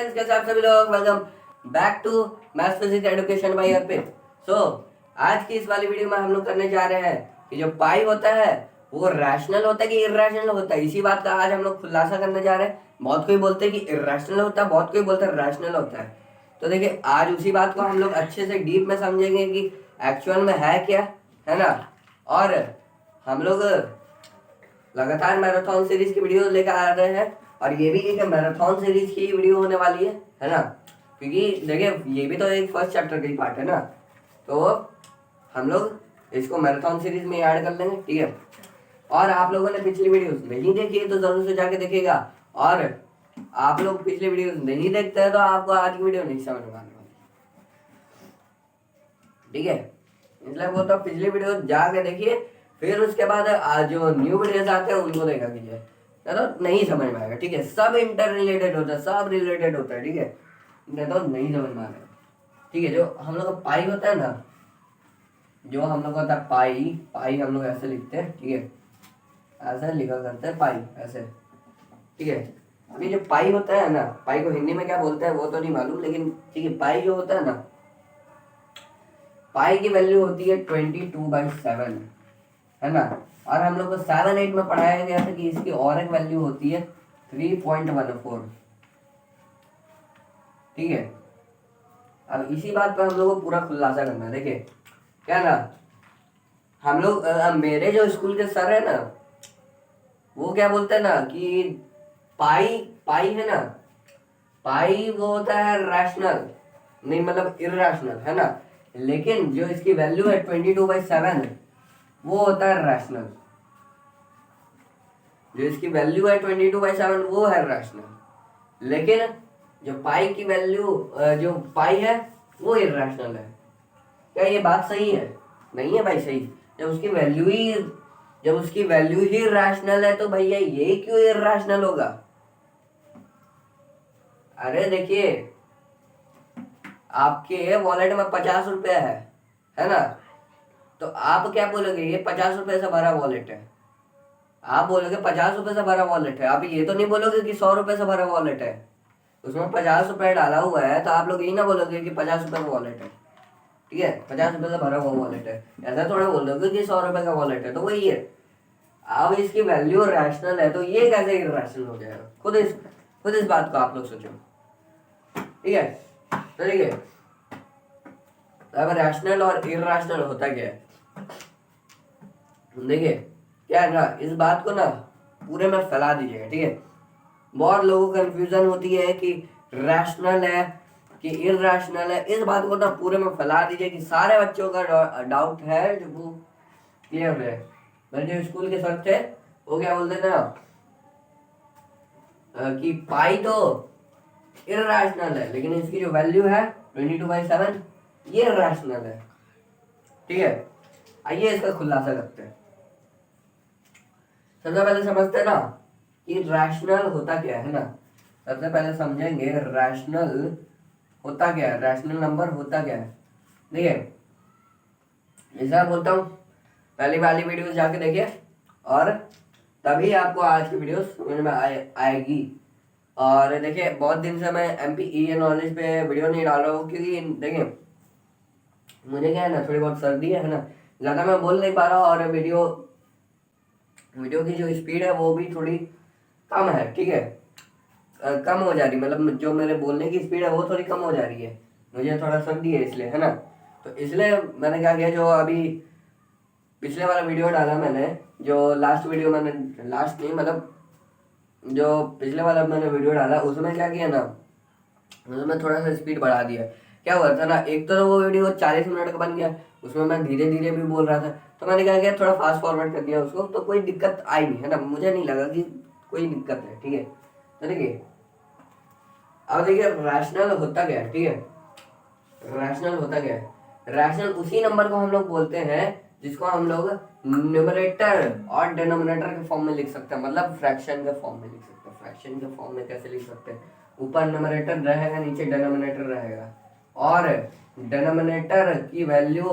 Friends, कैसे आप सभी लोग। Welcome back to maths physics education by Arpit. So आज की इस वाली वीडियो में हम लोग करने जा रहे हैं कि जो पाई होता है वो रैशनल होता है कि इर्रेशनल होता है। इसी बात का आज हम लोग खुलासा करने जा रहे हैं। बहुत कोई बोलते हैं कि इर्रेशनल होता है, बहुत कोई बोलते हैं रैशनल होता है। तो देखिए आज उसी बात को हम लोग अच्छे से डीप में समझेंगे कि एक्चुअल में है क्या, है ना। और हम लोग लगातार मैराथन सीरीज की वीडियो लेकर आ रहे हैं और ये भी एक मैराथन सीरीज की वीडियो होने वाली है ना। क्योंकि देखिए ये भी तो एक फर्स्ट चैप्टर का ही पार्ट है ना, तो हम लोग इसको मैराथन सीरीज में ऐड कर लेंगे, ठीक है। और आप लोगों ने पिछली वीडियो नहीं देखी है तो जरूर से जाके देखिएगा, और आप लोग पिछली वीडियो नहीं देखते हैं तो आपको आज की वीडियो नहीं समझ में आने वाली, ठीक है। इसलिए वो तो पिछली वीडियो जाके देखिए, फिर उसके बाद जो न्यू वीडियोस आते हैं उनको देखा कीजिए, तो नहीं समझ में आएगा, ठीक है। सब इंटर रिलेटेड होता है, सब रिलेटेड होता है, ठीक है। नहीं तो नहीं समझ में आएगा, ठीक है। जो हम लोग का पाई होता है ना, जो हम लोग होता है पाई, पाई हम लोग ऐसे लिखते हैं, ठीक है। ऐसे लिखा करते हैं पाई, ऐसे, ठीक है। अभी जो पाई होता है ना, पाई को हिंदी में क्या बोलते हैं वो तो नहीं मालूम, लेकिन ठीक है पाई जो होता है ना, पाई की वैल्यू होती है 22/7, है ना। और हम लोग को 7-8 में पढ़ाया गया था कि इसकी और एक वैल्यू होती है 3.14, ठीक है। अब इसी बात पर हम लोग को पूरा खुलासा करना है। देखिए क्या ना, हम लोग मेरे जो स्कूल के सर है ना, वो क्या बोलते हैं ना कि पाई, पाई है ना, पाई वो होता है रैशनल, नहीं मतलब इर्रेशनल, है ना। लेकिन जो इसकी वैल्यू है 22/7 वो होता है रैशनल। जो इसकी वैल्यू है 22/7 वो है रैशनल, लेकिन जो पाई की वैल्यू, जो पाई है वो इर्रेशनल है। क्या ये बात सही है? नहीं है भाई सही। जब उसकी वैल्यू ही, जब उसकी वैल्यू ही रैशनल है तो भैया ये क्यों इर्रेशनल होगा? अरे देखिए आपके वॉलेट में 50 रुपया है ना, तो आप क्या बोलोगे? ये 50 रुपए से भरा वॉलेट है। आप बोलोगे 50 रुपए से भरा वॉलेट है, आप ये तो नहीं बोलोगे कि 100 रुपए से भरा वॉलेट है। उसमें 50 रुपए डाला हुआ है तो आप लोग यही ना बोलोगे कि 50 रुपए का वॉलेट है, ठीक है। 50 रुपए से भरा हुआ वॉलेट है, ऐसा थोड़ा बोल दोगे कि 100 रुपए का वॉलेट है। तो वही है, अब इसकी वैल्यू रैशनल है तो ये कैसे इरैशनल हो जाएगा? खुद इस बात को आप लोग सोचो, ठीक है। तो देखिए अब रैशनल और इरैशनल होता क्या है, देखिए क्या है ना, इस बात को ना पूरे में फैला दीजिएगा, ठीक है। बहुत लोगों को कंफ्यूजन होती है कि रैशनल है कि इरैशनल है। इस बात को ना पूरे में फैला दीजिए कि सारे बच्चों का डाउट है जो वो क्लियर है। मेरे जो स्कूल के सर थे वो क्या बोलते थे ना कि पाई तो इरैशनल है लेकिन इसकी जो वैल्यू है 22/7 ये रैशनल है, ठीक है। आइए इसका खुलासा करते हैं। सबसे पहले समझते हैं ना कि रैशनल होता क्या है ना। सबसे पहले समझेंगे रैशनल होता क्या है, रैशनल नंबर होता क्या है। देखिए जैसे मैं बोलता हूँ, पहली वाली वीडियो जाके देखिए और तभी आपको आज की वीडियो समझ में आएगी। और देखिए बहुत दिन से मैं MPE नॉलेज पे वीडियो नहीं डाल रहा हूँ, क्योंकि देखिए मुझे क्या है ना, थोड़ी बहुत सर्दी है ना, ज़्यादा मैं बोल नहीं पा रहा, और वीडियो की जो स्पीड है वो भी थोड़ी कम है, ठीक है। कम हो जा रही, मतलब जो मेरे बोलने की स्पीड है वो थोड़ी कम हो जा रही है, मुझे थोड़ा सर्दी है इसलिए, है ना। तो इसलिए मैंने क्या किया, जो अभी पिछले वाला वीडियो डाला मैंने, जो लास्ट वीडियो मैंने, लास्ट नहीं मतलब जो पिछले वाला मैंने वीडियो डाला उसमें क्या किया ना, उसमें थोड़ा सा स्पीड बढ़ा दिया। क्या हुआ था ना, एक तो वो वीडियो 40 मिनट का बन गया, उसमें मैं धीरे धीरे भी बोल रहा था, तो मैंने क्या किया थोड़ा फास्ट फॉरवर्ड कर दिया उसको, तो कोई दिक्कत आई नहीं, है ना। मुझे नहीं लगा कि कोई दिक्कत है, ठीक है। तो देखिए अब देखिए रैशनल होता क्या है, ठीक है। रैशनल होता क्या है, रैशनल उसी नंबर को हम लोग बोलते हैं जिसको हम लोग न्यूमरेटर और डिनोमिनेटर के फॉर्म में लिख सकते हैं, मतलब फ्रैक्शन के फॉर्म में लिख सकते हैं। फ्रैक्शन के फॉर्म में कैसे लिख सकते हैं, ऊपर न्यूमरेटर रहेगा नीचे डिनोमिनेटर रहेगा, और डिनोमिनेटर की वैल्यू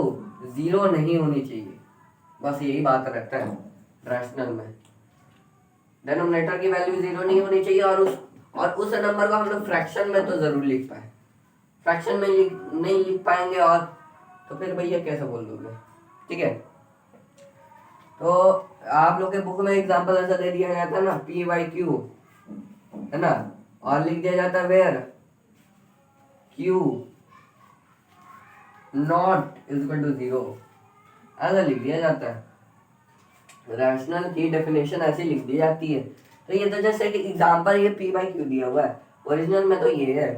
0 नहीं होनी चाहिए, बस यही बात रहता है रैशनल में। डिनोमिनेटर की वैल्यू 0 नहीं होनी चाहिए और और उस नंबर को हम लोग फ्रैक्शन में तो जरूर लिख पाए, फ्रैक्शन में नहीं लिख पाएंगे और तो फिर भैया कैसे बोल दोगे। ठीक है, तो आप लोग के बुक में एग्जांपल ऐसा दे दिया गया था ना, पी बाई क्यू, है ना, और लिख दिया जाता है where Q not is equal to 0, ऐसा लिख दिया जाता है। रैशनल की डेफिनेशन ऐसी लिख दी जाती है। तो ये तो जैसे कि एग्जांपल ये पी बाई क्यू दिया हुआ है, ओरिजिनल में तो ये है,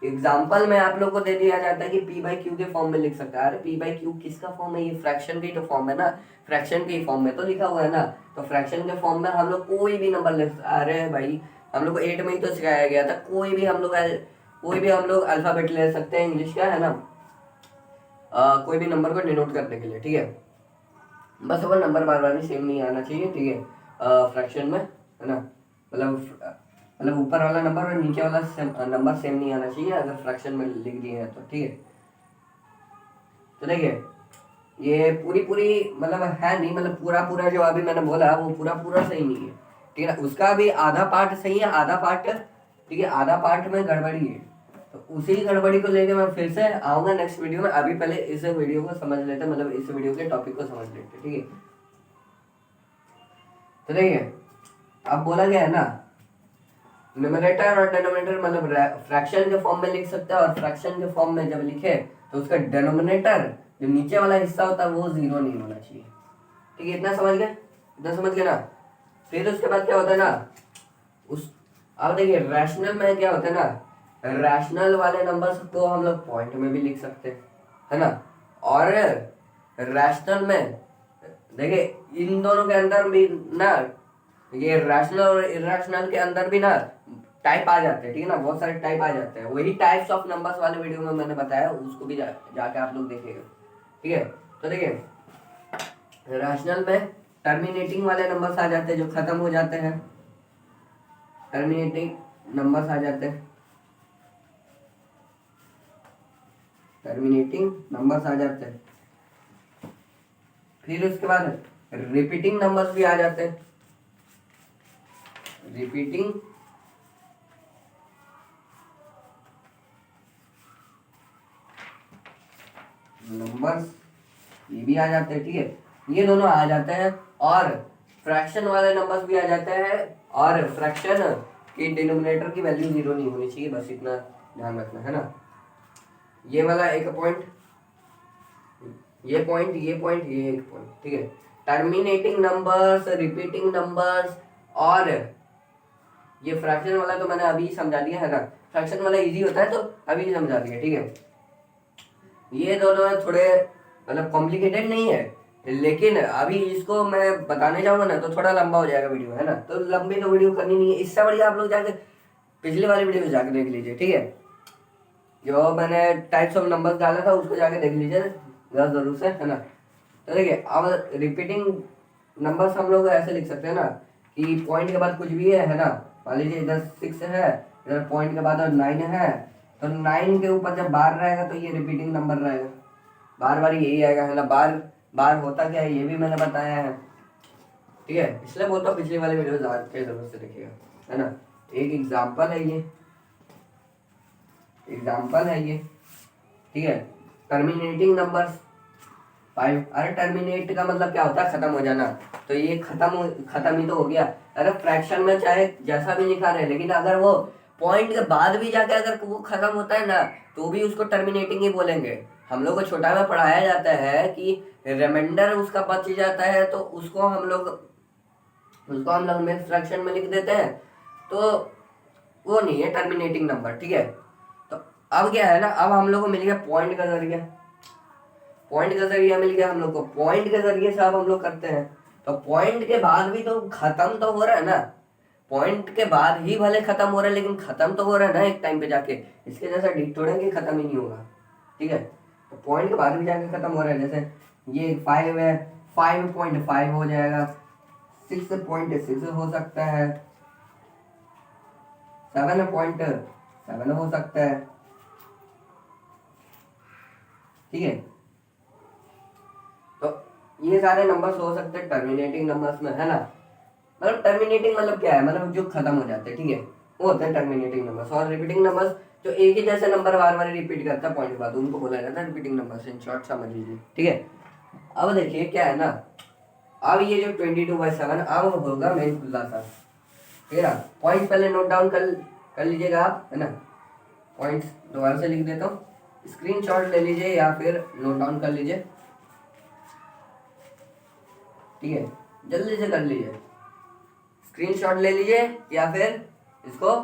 एग्जाम्पल में आप लोग को दे दिया जाता है कि पी बाई क्यू के फॉर्म में लिख सकता है। अरे पी बाई क्यू किसका फॉर्म है, ये फ्रैक्शन के तो फॉर्म है ना, फ्रैक्शन के फॉर्म में तो लिखा हुआ है ना, तो फ्रैक्शन के फॉर्म में हम लोग कोई भी नंबर लिख, अरे भाई हम लोग को 8 में ही तो सिखाया गया था, कोई भी हम लोग अल्फाबेट ले सकते हैं इंग्लिश का, है ना, कोई भी नंबर को डिनोट करने के लिए। ठीक है, बस वो नंबर बार बार सेम नहीं आना चाहिए। ठीक है, फ्रैक्शन में, है ना, मतलब ऊपर वाला नंबर और नीचे वाला नंबर सेम नहीं आना चाहिए अगर फ्रैक्शन में लिख दिए हैं तो। ठीक है, तो देखिए ये पूरी मतलब है नहीं, मतलब पूरा जो अभी मैंने बोला वो पूरा सही नहीं है। ठीक है, उसका भी आधा पार्ट सही है, आधा पार्ट, ठीक है, आधा पार्ट में गड़बड़ी है। तो उसी गड़बड़ी को लेके मैं फिर से आऊंगा नेक्स्ट वीडियो में। अभी पहले इस वीडियो को समझ लेते, मतलब इस वीडियो के टॉपिक को समझ लेते। ठीक है, तो देखिए अब बोला गया है ना, न्यूमरेटर और डिनोमिनेटर मतलब फ्रैक्शन के फॉर्म में लिख सकते हैं, और फ्रैक्शन के फॉर्म में जब लिखे तो उसका डिनोमिनेटर जो नीचे वाला हिस्सा होता है वो 0 नहीं होना चाहिए। ठीक है, इतना समझ गए, इतना समझ गए ना। फिर उसके बाद क्या होता है ना, उस अब देखिए रैशनल में क्या होता है ना, रैशनल वाले नंबर्स को हम लोग पॉइंट में भी लिख सकते हैं, है ना, और रैशनल में देखिए इन दोनों के अंदर भी ना, ये रैशनल और इरेशनल के अंदर भी ना टाइप आ जाते हैं। ठीक है ना, बहुत सारे टाइप आ जाते हैं, वही टाइप्स ऑफ नंबर्स वाले वीडियो में मैंने बताया, उसको भी जाके आप लोग देखिएगा। ठीक है, तो देखिए रैशनल में टर्मिनेटिंग वाले नंबर्स आ जाते हैं, जो खत्म हो जाते हैं, टर्मिनेटिंग नंबर्स आ जाते हैं, टर्मिनेटिंग नंबर्स आ जाते हैं। फिर उसके बाद रिपीटिंग नंबर्स भी आ जाते हैं, रिपीटिंग नंबर्स ये भी आ जाते हैं। ठीक है, ये दोनों आ जाते हैं, और फ्रैक्शन वाले नंबर्स भी आ जाते हैं, और फ्रैक्शन की डिनोमिनेटर की वैल्यू 0 नहीं होनी चाहिए, बस इतना ध्यान रखना है ना। ये वाला एक पॉइंट, ये पॉइंट, ये पॉइंट, ये एक पॉइंट। ठीक है, टर्मिनेटिंग नंबर्स, रिपीटिंग नंबर्स, और ये फ्रैक्शन वाला तो मैंने अभी समझा दिया है ना, फ्रैक्शन वाला इजी होता है तो अभी समझा दिया। ठीक है, ये दोनों थोड़े मतलब कॉम्प्लिकेटेड नहीं है, लेकिन अभी इसको मैं बताने जाऊंगा ना तो थोड़ा लंबा हो जाएगा वीडियो, है ना, तो लंबी तो वीडियो करनी नहीं है। इससे बढ़िया आप लोग जाके पिछली वाली वीडियो जाके देख लीजिए। ठीक है, जो मैंने टाइप्स ऑफ नंबर्स डाला था उसको जाके देख लीजिए जरूर से, है ना। तो देखिए अब रिपीटिंग नंबर्स हम लोग ऐसे लिख सकते हैं ना कि पॉइंट के बाद कुछ भी है ना, मान लीजिए इधर 6 है, इधर पॉइंट के बाद और 9 है, तो 9 के ऊपर जब बार रहेगा तो ये रिपीटिंग नंबर रहेगा, बार बार यही आएगा, है ना। बार बार होता क्या है ये भी मैंने बताया है। ठीक है, इसलिए बोलता हूँ पिछले वाले वीडियो के जरूर से देखिएगा, है ना। एक एग्जाम्पल है ये, एग्जाम्पल है ये। ठीक है, टर्मिनेटिंग नंबर्स 5। अरे टर्मिनेट का मतलब क्या होता है, खत्म हो जाना, तो ये खत्म ही तो हो गया। अरे फ्रैक्शन में चाहे जैसा भी लिखा रहे, लेकिन अगर वो पॉइंट के बाद भी जाके अगर वो खत्म होता है ना तो भी उसको टर्मिनेटिंग ही बोलेंगे। हम लोग को छोटा में पढ़ाया जाता है कि रिमाइंडर उसका बच जाता है तो उसको हम लोग में फ्रैक्शन में लिख देते हैं, तो वो नहीं है टर्मिनेटिंग नंबर। ठीक है, तो अब क्या है ना, अब हम लोग को मिल गया पॉइंट का जरिया, पॉइंट का जरिया मिल गया हम लोग को, पॉइंट के जरिए से अब हम लोग करते हैं। तो पॉइंट के बाद भी तो खत्म तो हो रहा है ना, पॉइंट के बाद ही भले खत्म हो रहा है लेकिन खत्म तो हो रहा है ना एक टाइम पे जाके, इसके जैसा डिट थोड़ा कि खत्म ही नहीं होगा। ठीक है, तो पॉइंट के बाद भी जाके खत्म हो रहा है, जैसे ये 5 है, 5.5 हो जाएगा, 6.6 हो सकता है, 7.7 हो सकता है। ठीक है, तो ये सारे नंबर्स हो सकते हैं टर्मिनेटिंग नंबर्स में, है ना। मतलब टर्मिनेटिंग मतलब क्या है, मतलब जो खत्म हो जाते हैं। ठीक है, वो होते हैं टर्मिनेटिंग नंबर्स। और रिपीटिंग नंबर्स जो एक ही जैसे नंबर बार बार रिपीट करता है पॉइंट के बाद, उनको बोला जाता है रिपीटिंग नंबर्स। इन शॉर्ट समझ लीजिए, ठीक है। अब देखिए क्या है ना, अब ये जो 22/7 अब होगा मेन खुलासा, ठीक है ना। पॉइंट पहले नोट डाउन कर लीजिएगा आप, है ना। पॉइंट्स दोबारा से लिख देता हूँ, स्क्रीनशॉट ले लीजिए या फिर नोट डाउन कर लीजिए, ठीक है। जल्दी से कर लीजिए, स्क्रीनशॉट ले लीजिए या फिर इसको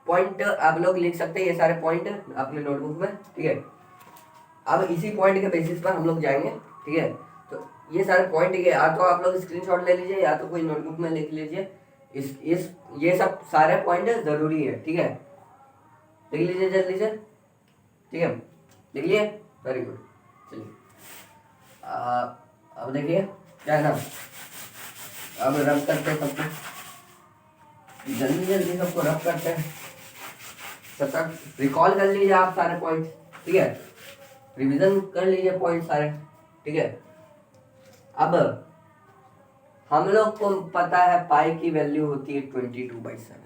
पॉइंट आप लोग लिख सकते हैं, ये सारे पॉइंट अपने नोटबुक में, ठीक है। अब इसी पॉइंट के बेसिस पर हम लोग जाएंगे, ठीक है। तो ये सारे पॉइंट ये या तो आप लोग स्क्रीनशॉट ले लीजिए या तो कोई नोटबुक में लिख लीजिए। इस ये सब सारे पॉइंट जरूरी है, ठीक है। लिख लीजिए जल्दी से, ठीक है। लिख लिए, वेरी गुड। चलिए अब देखिए क्या है ना, अब रब करते हैं सबको, जल्दी जल्दी सबको रब करते हैं। तब तक रिकॉल कर लीजिए आप सारे पॉइंट, ठीक है। रिवीजन कर लीजिए पॉइंट सारे, ठीक है। अब हम लोग को पता है पाई की वैल्यू होती है 22/7,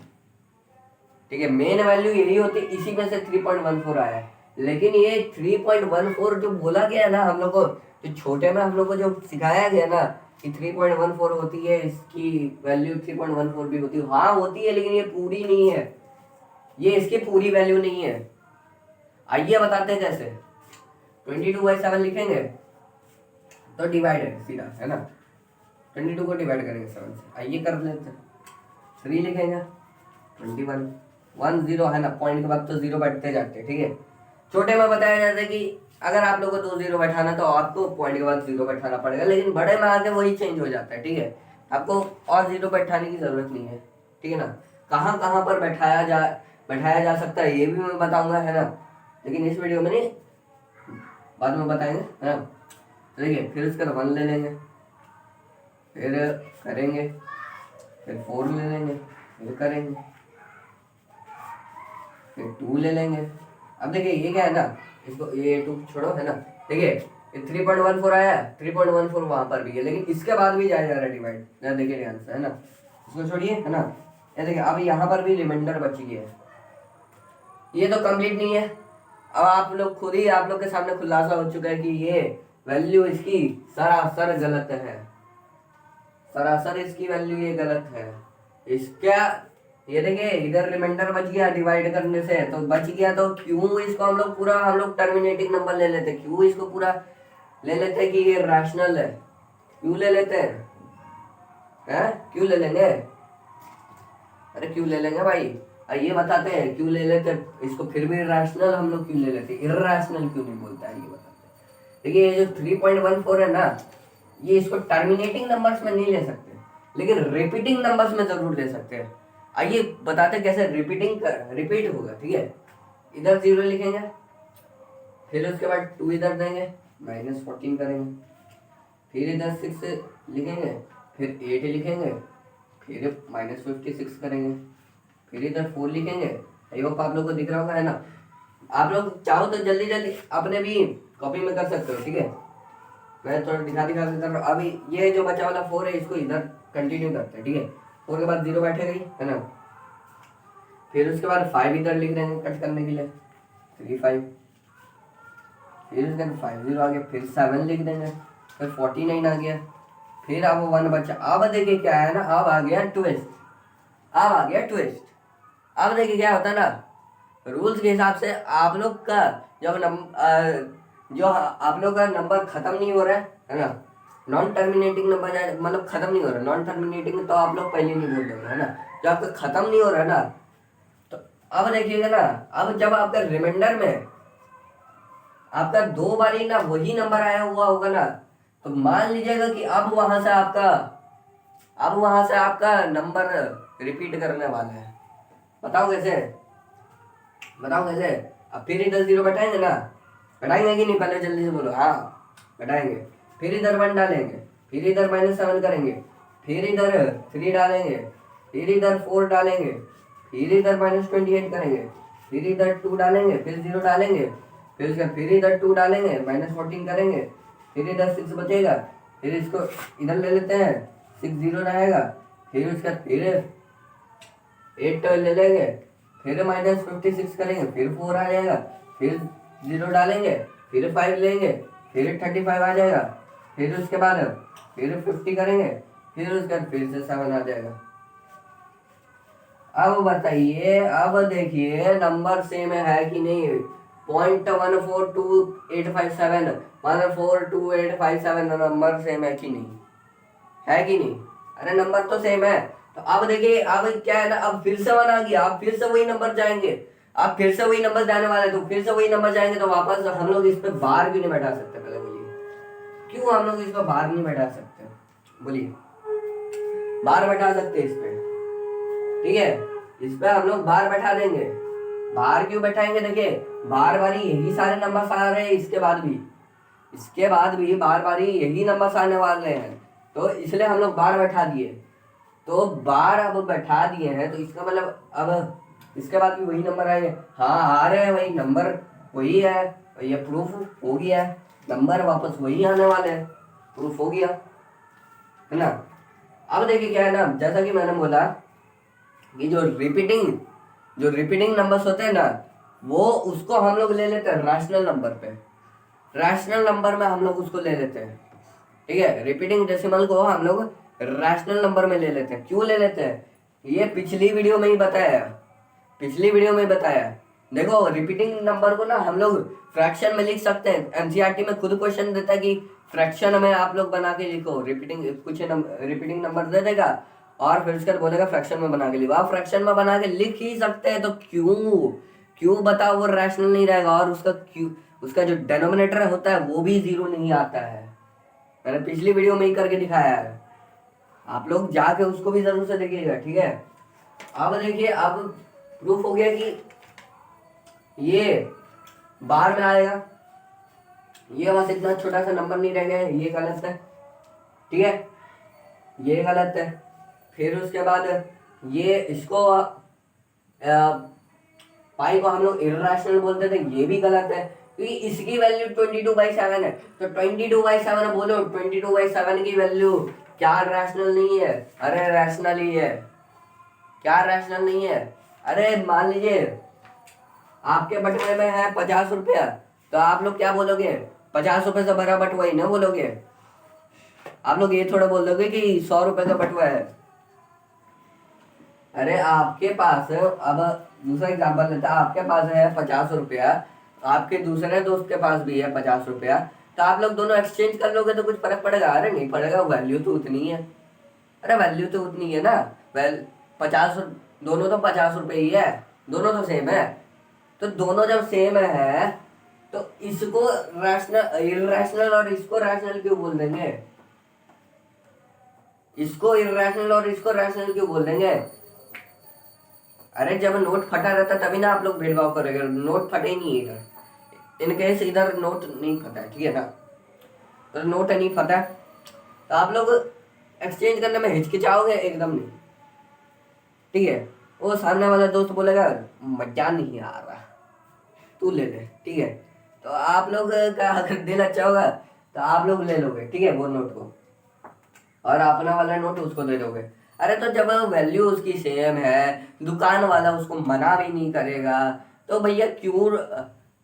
ठीक है। मेन वैल्यू यही होती है, इसी में से 3.14 आया है। लेकिन ये 3.14 जो बोला गया ना हम लोग को, जो छोटे में हम लोग को जो सिखाया गया ना कि 3.14 होती है, इसकी वैल्यू 3.14 भी होती है, हाँ होती है, लेकिन ये पूरी नहीं है, ये इसकी पूरी वैल्यू नहीं है। आइए बताते हैं कैसे। 22/7 लिखेंगे तो डिवाइड है सीधा, है ना। 22 को डिवाइड करेंगे 7 से, आइए कर लेते हैं। 3 लिखेंगे, 21, 1 0 है ना, पॉइंट के बाद तो 0 बैठते जाते हैं, ठीक है। छोटे में बताया जाता है कि अगर आप लोगों को 2 0 बैठाना तो आपको पॉइंट के बाद 0 बैठाना पड़ेगा, लेकिन बड़े में आके वही चेंज हो जाता है, ठीक है। आपको और 0 बैठाने की जरूरत नहीं है, ठीक है ना। कहाँ कहाँ पर बैठाया जा सकता है ये भी मैं बताऊंगा, है ना, लेकिन इस वीडियो में नहीं, बाद में बताएंगे, है ना। देखिए फिर उसका 1 ले लेंगे, फिर करेंगे, फिर 4 ले लेंगे, फिर करेंगे, फिर 2 ले लेंगे। अब देखिए ये क्या है ना, इसको ये 2 छोड़ो, है ना। देखिए ये 3.14 आया, 3.14 वहां पर भी है, लेकिन इसके बाद भी जाया जा रहा है डिवाइड, देखिए आंसर, है ना। इसको छोड़िए, है ना। ये देखिए अब यहाँ पर भी रिमाइंडर बच गया है, ये तो कंप्लीट नहीं है। अब आप लोग खुद ही, आप लोग के सामने खुलासा हो चुका है कि ये वैल्यू इसकी सरासर गलत है, सरासर इसकी वैल्यू ये गलत है। इसका ये देखिए इधर रिमाइंडर बच गया डिवाइड करने से, तो बच गया, तो क्यों इसको हम लोग टर्मिनेटिंग नंबर ले लेते, क्यों इसको पूरा ले लेते कि ये रैशनल है, क्यों ले लेते हैं, क्यों ले लेंगे, अरे क्यों ले लेंगे भाई, ये बताते हैं क्यों ले लेते इसको, फिर भी रैशनल हम लोग क्यों ले लेते, इर्रेशनल क्यों नहीं बोलता है, ये बताते हैं। देखिए ये जो 3.14 है ना, ये इसको टर्मिनेटिंग नंबर्स में नहीं ले सकते, लेकिन रिपीटिंग नंबर्स में जरूर ले सकते हैं। आइए बताते कैसे रिपीट होगा, ठीक है। इधर 0 लिखेंगे, फिर उसके बाद 2 इधर देंगे, -14 करेंगे, फिर इधर 6 लिखेंगे, फिर 8 लिखेंगे, फिर -56 करेंगे, फिर इधर 4 लिखेंगे। आई होप आप लोग को दिख रहा होगा, है ना। आप लोग चाहो तो जल्दी जल्दी अपने भी कॉपी में कर सकते हो, ठीक है। मैं थोड़ा दिखा के कर रहा हूँ। अभी ये जो बचा वाला 4 है इसको इधर कंटिन्यू करते हैं, ठीक है। 4 के बाद 0 बैठेगा, है ना। फिर उसके बाद 5 इधर लिख देंगे कट करने के लिए, 3 5, फिर उसके बाद 5 0 आ गया, फिर 7 लिख देंगे, फिर 49 आ गया, फिर अब 1 बचा। अब देखिए क्या है ना, अब आ गया ट्विस्ट, अब आ गया ट्विस्ट। अब देखिए क्या होता है ना, रूल्स के हिसाब से आप लोग का जो आप लोग का नंबर खत्म नहीं हो रहा है ना, नॉन टर्मिनेटिंग नंबर मतलब खत्म नहीं हो रहा, नॉन टर्मिनेटिंग तो आप लोग पहले नहीं बोल दोगे, है ना। जो आपका खत्म नहीं हो रहा है ना, तो अब देखिएगा ना, अब जब आपका रिमाइंडर में आपका 2 बार ही ना वही नंबर आया हुआ होगा ना, तो मान लीजिएगा कि अब वहां से आपका नंबर रिपीट करने वाला है। बताओ कैसे, अब फिर इधर 0 बैठाएंगे ना, बैठाएंगे कि नहीं, पहले जल्दी से बोलो, हाँ बैठाएंगे। फिर इधर 1 डालेंगे, फिर इधर -7 करेंगे, फिर इधर 3 डालेंगे, फिर इधर 4 डालेंगे, फिर इधर -28 करेंगे, फिर इधर 2 डालेंगे, फिर 0 डालेंगे, फिर इधर 2 डालेंगे, -14 करेंगे, फिर इधर 6 बचेगा, फिर इसको इधर ले लेते हैं, 6 0 रहेगा, फिर उसका फिर 8 ले लेंगे, फिर -56 करेंगे, फिर 4 आ जाएगा, फिर 0 डालेंगे, फिर 5 लेंगे, फिर 35 आ जाएगा, फिर उसके बाद फिर 50 करेंगे, फिर उसके बाद फिर से 7 आ जाएगा। अब बताइए, अब देखिए नंबर सेम है कि नहीं। 0.142857 142,857 नंबर सेम है कि नहीं, है कि नहीं? अरे नंबर तो सेम है। तो अब देखिए, अब क्या है ना, अब फिर से 1 आ गया, आप फिर से वही नंबर जाएंगे, आप फिर से वही नंबर जाने वाले, तो फिर से वही नंबर जाएंगे, तो वापस हम लोग इस पे बार क्यों नहीं बैठा सकते? पहले बोलिए, क्यों हम लोग इस पे बार नहीं बैठा सकते? बोलिए, बार बैठा सकते इस पे, ठीक है, इस पे हम लोग बार बैठा देंगे। बार क्यों बैठाएंगे? देखिए, बार बारी यही सारे नंबर आ रहे हैं, इसके बाद भी बार बारी यही नंबर आने वाले हैं, तो इसलिए हम लोग बार बैठा दिए। तो बार अब बैठा दिए हैं, तो इसका मतलब अब इसके बाद भी वही नंबर आएंगे। हाँ, आ रहे हैं वही नंबर, वही है, ये प्रूफ हो गया, नंबर वापस वही आने वाले हैं, प्रूफ हो गया, है ना? अब देखिए क्या है ना, जैसा कि मैंने बोला कि जो रिपीटिंग नंबर्स होते हैं ना, वो उसको हम लोग ले लेते हैं रैशनल नंबर पे। रैशनल नंबर में हम लोग उसको ले लेते हैं, ठीक है। रिपीटिंग डेसिमल को हम लोग रैशनल नंबर में ले लेते हैं। क्यों ले लेते हैं? ये पिछली वीडियो में ही बताया, देखो, रिपीटिंग नंबर को ना हम लोग फ्रैक्शन में लिख सकते हैं। एनसीईआरटी में खुद क्वेश्चन देता है कि फ्रैक्शन में आप लोग बना के लिखो, रिपीटिंग नंबर दे देगा और फिर उसके बाद बोलेगा फ्रैक्शन में बना के लिखो। आप फ्रैक्शन में बना के लिख ही सकते हैं, तो क्यों बताओ वो रैशनल नहीं रहेगा? और उसका जो डेनोमिनेटर होता है वो भी 0 नहीं आता है। मैंने पिछली वीडियो में ही करके दिखाया है, आप लोग जाके उसको भी जरूर से देखिएगा, ठीक है। अब देखिए, अब प्रूफ हो गया कि ये बार में आएगा, ये बस इतना छोटा सा नंबर नहीं रह गया, ये गलत है, ठीक है, ये गलत है। फिर उसके बाद ये इसको पाई को हम लोग इर्रेशनल बोलते थे, ये भी गलत है, क्योंकि इसकी वैल्यू 22/7 है। तो 22/7 बोलो, 22/7 की वैल्यू क्या रैशनल नहीं है? अरे रैशनल ही है। क्या रैशनल नहीं है? अरे मान लीजिए आपके बटवे में है 50 रुपया, तो आप लोग क्या बोलोगे? 50 रुपये से भरा बटुआ ही ना बोलोगे, आप लोग ये थोड़ा बोल दोगे कि 100 रुपये का बटुआ है। अरे आपके पास, अब दूसरा एग्जाम्पल लेता है, आपके पास है 50 रुपया, आपके दूसरे दोस्त के पास भी है 50 रुपया, तो आप लोग दोनों एक्सचेंज कर लोगे तो कुछ फर्क पड़ेगा? अरे नहीं पड़ेगा, वैल्यू तो उतनी है। अरे वैल्यू तो उतनी है ना, 50, दोनों तो 50 रुपये ही है, दोनों तो सेम है। तो दोनों जब सेम है तो इसको रैशनल इरैशनल और इसको रैशनल क्यों बोल देंगे? इसको इरैशनल और इसको रैशनल क्यों बोल देंगे? अरे जब नोट फटा रहता तभी ना आप लोग भेदभाव करेंगे, नोट फटे ही नहीं है इधर, इनकेस इधर नोट नहीं फटा है, ठीक है ना, तो नोट नहीं फटा है, तो आप लोग एक्सचेंज करने में हिचकिचाओगे एकदम नहीं, ठीक है। वो सामने वाला दोस्त बोलेगा मजा नहीं आ रहा, तू ले ले, ठीक है, तो आप लोग का अगर दिल अच्छा होगा तो आप लोग ले लोगे, ठीक है, वो नोट को, और अपना वाला नोट उसको दे दोगे। अरे तो जब वैल्यू उसकी सेम है, दुकान वाला उसको मना भी नहीं करेगा, तो भैया क्यों,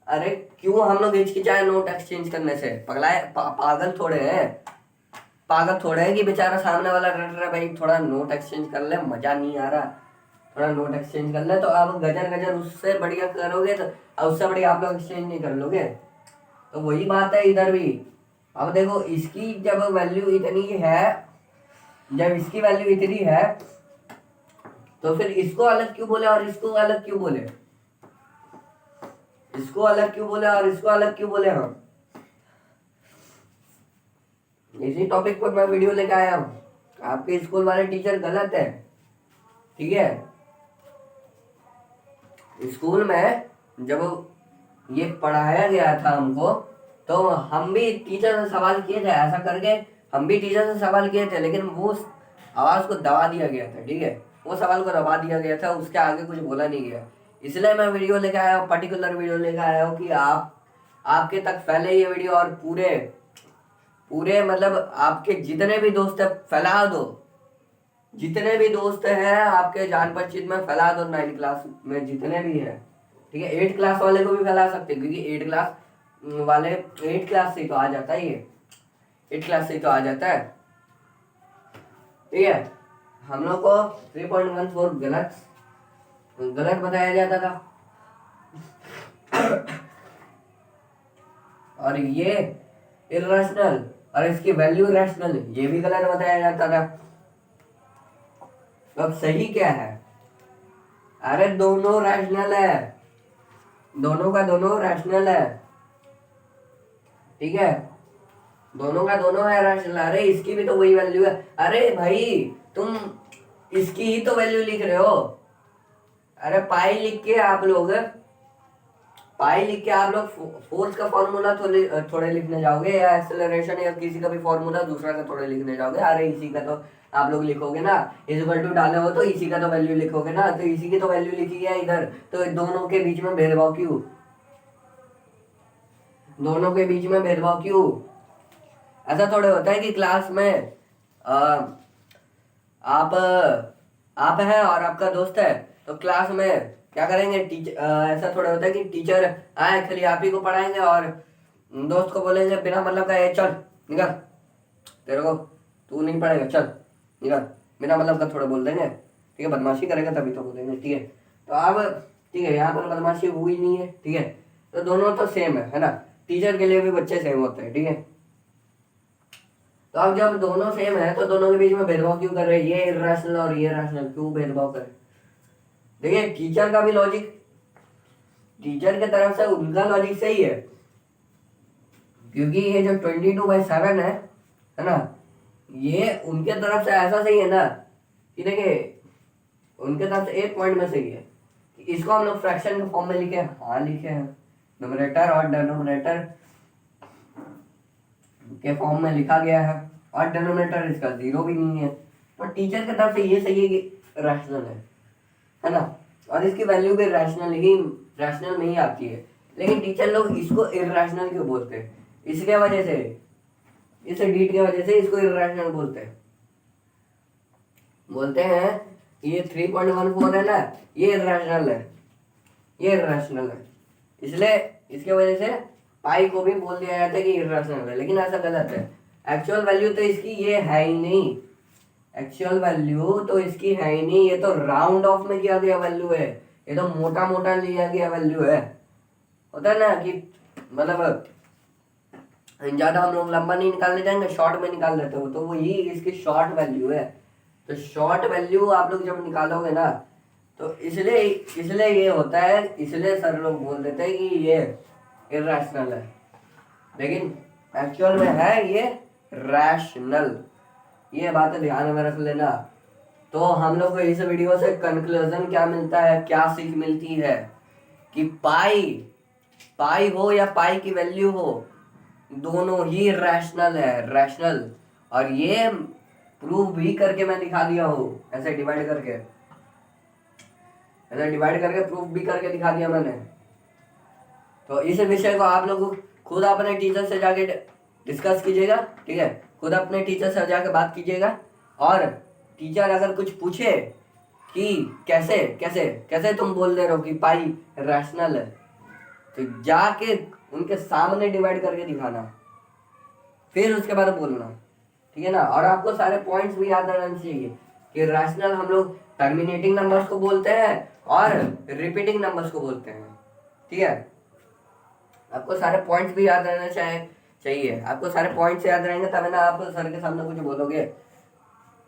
अरे क्यों हम लोग हिचकिचाए नोट एक्सचेंज करने से? पागल थोड़े हैं कि बेचारा सामने वाला रट रहा भाई थोड़ा नोट एक्सचेंज कर ले, मजा नहीं आ रहा, थोड़ा नोट एक्सचेंज कर ले, तो आप गजर गजर उससे बढ़िया करोगे, तो उससे बढ़िया आप लोग एक्सचेंज नहीं कर लोगे। तो वही बात है इधर भी। अब देखो, इसकी जब वैल्यू इतनी है, जब इसकी वैल्यू इतनी है, तो फिर इसको अलग क्यों बोले और इसको अलग क्यों बोले? इसको अलग क्यों बोले और इसको अलग क्यों बोले? हम इसी टॉपिक पर मैं वीडियो लेकर आया हूँ। आपके स्कूल वाले टीचर गलत है, ठीक है। स्कूल में जब ये पढ़ाया गया था हमको, तो हम भी टीचर से सवाल किए थे, ऐसा करके हम भी टीचर से सवाल किए थे, लेकिन वो आवाज़ को दबा दिया गया था, ठीक है, वो सवाल को दबा दिया गया था, उसके आगे कुछ बोला नहीं गया। इसलिए मैं वीडियो लेकर आया हूँ, पर्टिकुलर वीडियो लेकर आया हूँ कि आपके तक फैले ये वीडियो, और पूरे मतलब आपके जितने भी दोस्त है फैला दो, जितने भी दोस्त हैं आपके जान परिचित में फैला दो, 9 क्लास में जितने भी हैं, ठीक है। 8 क्लास वाले को भी फैला सकते हैं, क्योंकि 8 क्लास वाले 8 क्लास से तो आ जाता है, ये 8 क्लास से तो आ जाता है, ठीक है। हम लोग को 3.14 गलत गलत बताया जाता था, और ये इरेशनल और इसकी वैल्यू रैशनल, ये भी गलत बताया जाता था। अब सही क्या है? अरे दोनों रैशनल है, दोनों का दोनों रैशनल है, ठीक है। दोनों का दोनों है रैशनल। अरे इसकी भी तो वही वैल्यू है। अरे भाई तुम इसकी ही तो वैल्यू लिख रहे हो। अरे पाई लिख के आप लोग फोर्स का फॉर्मूला थोड़े लिखने जाओगे, या एक्सेलरेशन या किसी का भी फॉर्मूला दूसरा का थोड़े लिखने जाओगे। अरे इसी का तो आप लोग लिखोगे ना, इक्वल टू डाले हो तो इसी का तो वैल्यू लिखोगे ना, तो इसी की तो वैल्यू लिखी है इधर, तो दोनों के बीच में भेदभाव क्यों? दोनों के बीच में भेदभाव क्यों? ऐसा थोड़े होता है कि क्लास में आ, आप आप हैं और आपका दोस्त है, तो क्लास में क्या करेंगे? ऐसा थोड़ा होता है कि टीचर आए खाली आप ही को पढ़ाएंगे और दोस्त को बोलेंगे बिना मतलब का, चल निकल, तेरे को तू नहीं पढ़ेगा, चल निकल, बिना मतलब का थोड़ा बोल देंगे, ठीक है। बदमाशी करेगा तभी तो बोलेंगे, ठीक है। तो अब ठीक है, यहाँ पर बदमाशी हुई नहीं है, ठीक है। तो दोनों तो सेम है ना, टीचर के लिए भी बच्चे सेम होते हैं, ठीक है। तो अब जब दोनों सेम है तो दोनों के बीच में भेदभाव क्यों कर रहे हैं? ये इरेशनल और ये रैशनल क्यों भेदभाव कर रहे हैं? देखिए टीचर का भी लॉजिक, टीचर की तरफ से उनका लॉजिक सही है, क्योंकि ये जो 22/7 है ना, ये उनके तरफ से ऐसा सही है ना कि देखिए उनके तरफ से एक पॉइंट में सही है कि इसको हम लोग फ्रैक्शन के फॉर्म में लिखे, हाँ लिखे हैं, न्यूमरेटर और डिनोमिनेटर के फॉर्म में लिखा गया है, और डिनोमिनेटर इसका 0 भी नहीं है, तो टीचर की तरफ से ये सही है कि रैशनल है ना, और इसकी वैल्यू भी रैशनल में ही आती है। लेकिन टीचर लोग इसको इरेशनल क्यों बोलते हैं? इसके वजह से, इस डीट की वजह से इसको इरेशनल बोलते हैं। ये 3.14 है ना, ये इरेशनल है, ये इरेशनल है, इसलिए इसके वजह से पाई को भी बोल दिया जाता है कि इरेशनल है, लेकिन ऐसा गलत है। एक्चुअल वैल्यू तो इसकी ये है ही नहीं, एक्चुअल वैल्यू तो इसकी है ही नहीं, ये तो राउंड ऑफ में किया गया वैल्यू है, ये तो मोटा मोटा लिया गया वैल्यू है। होता है ना कि मतलब ज्यादा हम लोग लंबा नहीं निकालने जाएंगे, शॉर्ट में निकाल लेते हो, तो वो ही इसकी शॉर्ट वैल्यू है। तो शॉर्ट वैल्यू आप लोग जब निकालोगे ना, तो इसलिए ये होता है, इसलिए सर लोग बोल देते हैं कि ये इरेशनल है, लेकिन एक्चुअल में है ये रैशनल। ये बातें ध्यान में रख लेना। तो हम लोग को इस वीडियो से कंक्लूजन क्या मिलता है, क्या सीख मिलती है कि पाई हो या पाई की वैल्यू हो, दोनों ही रैशनल है, रैशनल। और ये प्रूव भी करके मैं दिखा दिया हूँ, ऐसे डिवाइड करके प्रूफ भी करके दिखा दिया मैंने। तो इस विषय को आप लोग खुद अपने टीचर से जाके डिस्कस कीजिएगा, ठीक है। खुद अपने टीचर से जाके बात कीजिएगा, और टीचर अगर कुछ पूछे कि कैसे कैसे कैसे तुम बोल दे रहे हो कि पाई रैशनल है, तो जाके उनके सामने डिवाइड करके दिखाना, फिर उसके बाद बोलना, ठीक है ना। और आपको सारे पॉइंट्स भी याद रहना चाहिए कि रैशनल हम लोग टर्मिनेटिंग नंबर्स को बोलते हैं और रिपीटिंग नंबर्स को बोलते हैं, ठीक है। आपको सारे पॉइंट्स भी याद रहना चाहिए, आपको सारे पॉइंट्स याद रहेंगे तब ना आप सर के सामने कुछ बोलोगे।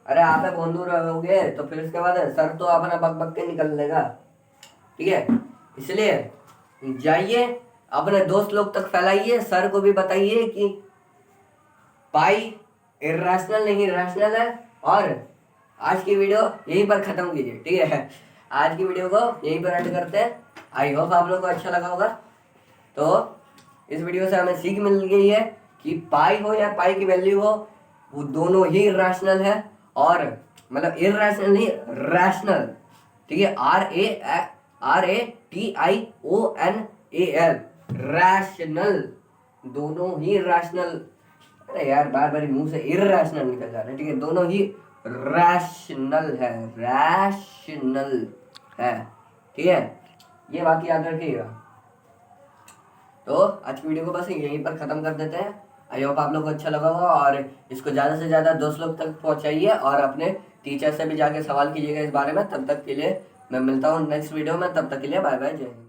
अरे आप बंधु रहोगे तो फिर उसके बाद सर तो अपना बक बक के निकल लेगा, ठीक है। इसलिए जाइए अपने दोस्त लोग तक फैलाइए, सर को भी बताइए कि पाई इरेशनल नहीं रैशनल है। और आज की वीडियो यहीं पर खत्म कीजिए, ठीक है। आज की वीडियो को यहीं पर एंड करते हैं। आई होप आप लोग को अच्छा लगा होगा। तो इस वीडियो से हमें सीख मिल गई है कि पाई हो या पाई की वैल्यू हो, वो दोनों ही रैशनल है, और मतलब इरेशनल नहीं, रैशनल, ठीक है। RATIONAL, रैशनल, दोनों ही रैशनल। अरे यार बार बार मुंह से इरेशनल निकल जा रहा है, ठीक है। दोनों ही रैशनल है, रैशनल है, ठीक है, ये बात याद रखिएगा। तो आज की वीडियो को बस यहीं पर ख़त्म कर देते हैं। आई होप आप लोग को अच्छा लगा होगा, और इसको ज़्यादा से ज़्यादा दोस्त लोग तक पहुंचाइए, और अपने टीचर से भी जाके सवाल कीजिएगा इस बारे में। तब तक के लिए मैं मिलता हूँ नेक्स्ट वीडियो में, तब तक के लिए बाय बाय, जय हिंद।